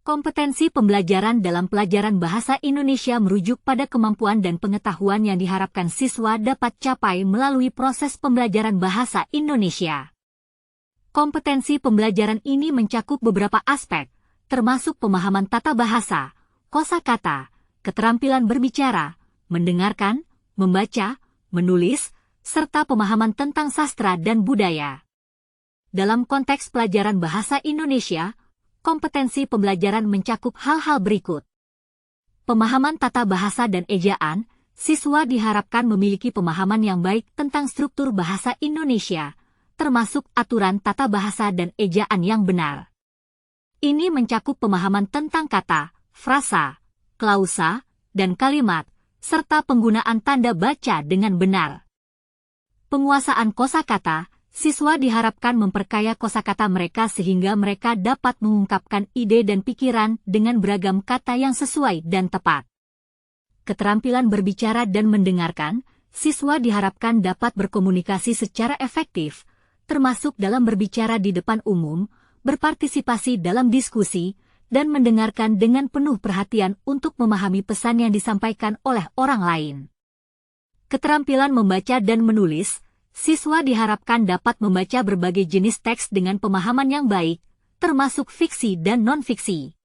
Kompetensi pembelajaran dalam pelajaran bahasa Indonesia merujuk pada kemampuan dan pengetahuan yang diharapkan siswa dapat capai melalui proses pembelajaran bahasa Indonesia. Kompetensi pembelajaran ini mencakup beberapa aspek, termasuk pemahaman tata bahasa, kosakata, keterampilan berbicara, mendengarkan, membaca, menulis, serta pemahaman tentang sastra dan budaya. Dalam konteks pelajaran bahasa Indonesia, kompetensi pembelajaran mencakup hal-hal berikut. Pemahaman tata bahasa dan ejaan, siswa diharapkan memiliki pemahaman yang baik tentang struktur bahasa Indonesia, termasuk aturan tata bahasa dan ejaan yang benar. Ini mencakup pemahaman tentang kata, frasa, klausa, dan kalimat, serta penggunaan tanda baca dengan benar. Penguasaan kosakata, siswa diharapkan memperkaya kosakata mereka sehingga mereka dapat mengungkapkan ide dan pikiran dengan beragam kata yang sesuai dan tepat. Keterampilan berbicara dan mendengarkan, siswa diharapkan dapat berkomunikasi secara efektif, termasuk dalam berbicara di depan umum, berpartisipasi dalam diskusi, dan mendengarkan dengan penuh perhatian untuk memahami pesan yang disampaikan oleh orang lain. Keterampilan membaca dan menulis, siswa diharapkan dapat membaca berbagai jenis teks dengan pemahaman yang baik, termasuk fiksi dan non-fiksi.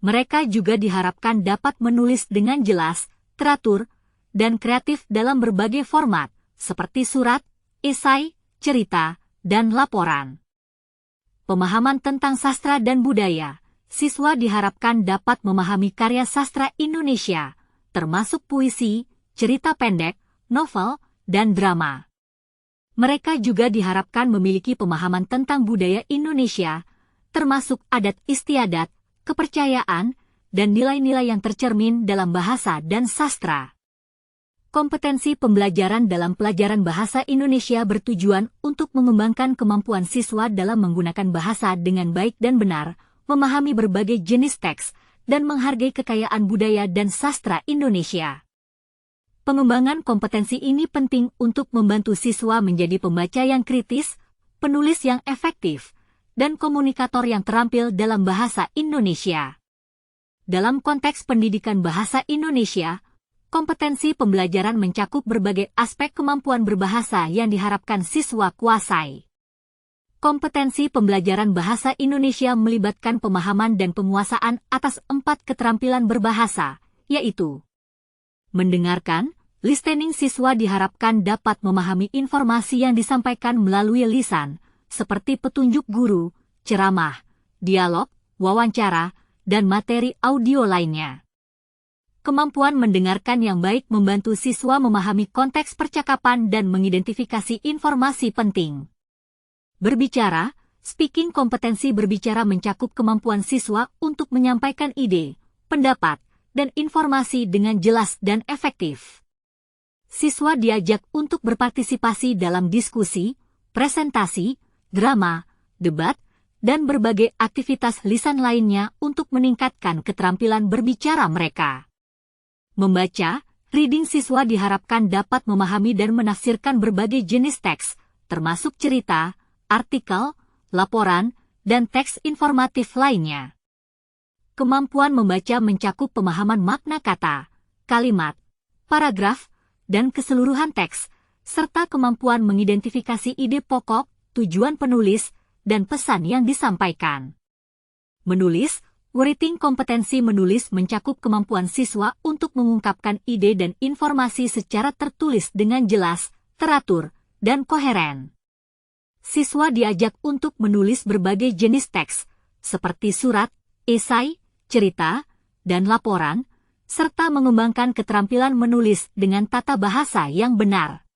Mereka juga diharapkan dapat menulis dengan jelas, teratur, dan kreatif dalam berbagai format, seperti surat, esai, cerita, dan laporan. Pemahaman tentang sastra dan budaya, siswa diharapkan dapat memahami karya sastra Indonesia, termasuk puisi, cerita pendek, novel, dan drama. Mereka juga diharapkan memiliki pemahaman tentang budaya Indonesia, termasuk adat istiadat, kepercayaan, dan nilai-nilai yang tercermin dalam bahasa dan sastra. Kompetensi pembelajaran dalam pelajaran bahasa Indonesia bertujuan untuk mengembangkan kemampuan siswa dalam menggunakan bahasa dengan baik dan benar, memahami berbagai jenis teks, dan menghargai kekayaan budaya dan sastra Indonesia. Pengembangan kompetensi ini penting untuk membantu siswa menjadi pembaca yang kritis, penulis yang efektif, dan komunikator yang terampil dalam bahasa Indonesia. Dalam konteks pendidikan bahasa Indonesia, kompetensi pembelajaran mencakup berbagai aspek kemampuan berbahasa yang diharapkan siswa kuasai. Kompetensi pembelajaran bahasa Indonesia melibatkan pemahaman dan penguasaan atas 4 keterampilan berbahasa, yaitu mendengarkan. Listening, siswa diharapkan dapat memahami informasi yang disampaikan melalui lisan, seperti petunjuk guru, ceramah, dialog, wawancara, dan materi audio lainnya. Kemampuan mendengarkan yang baik membantu siswa memahami konteks percakapan dan mengidentifikasi informasi penting. Berbicara, speaking, kompetensi berbicara mencakup kemampuan siswa untuk menyampaikan ide, pendapat, dan informasi dengan jelas dan efektif. Siswa diajak untuk berpartisipasi dalam diskusi, presentasi, drama, debat, dan berbagai aktivitas lisan lainnya untuk meningkatkan keterampilan berbicara mereka. Membaca, reading, siswa diharapkan dapat memahami dan menafsirkan berbagai jenis teks, termasuk cerita, artikel, laporan, dan teks informatif lainnya. Kemampuan membaca mencakup pemahaman makna kata, kalimat, paragraf, dan keseluruhan teks, serta kemampuan mengidentifikasi ide pokok, tujuan penulis, dan pesan yang disampaikan. Menulis, writing, kompetensi menulis mencakup kemampuan siswa untuk mengungkapkan ide dan informasi secara tertulis dengan jelas, teratur, dan koheren. Siswa diajak untuk menulis berbagai jenis teks, seperti surat, esai, cerita, dan laporan, serta mengembangkan keterampilan menulis dengan tata bahasa yang benar.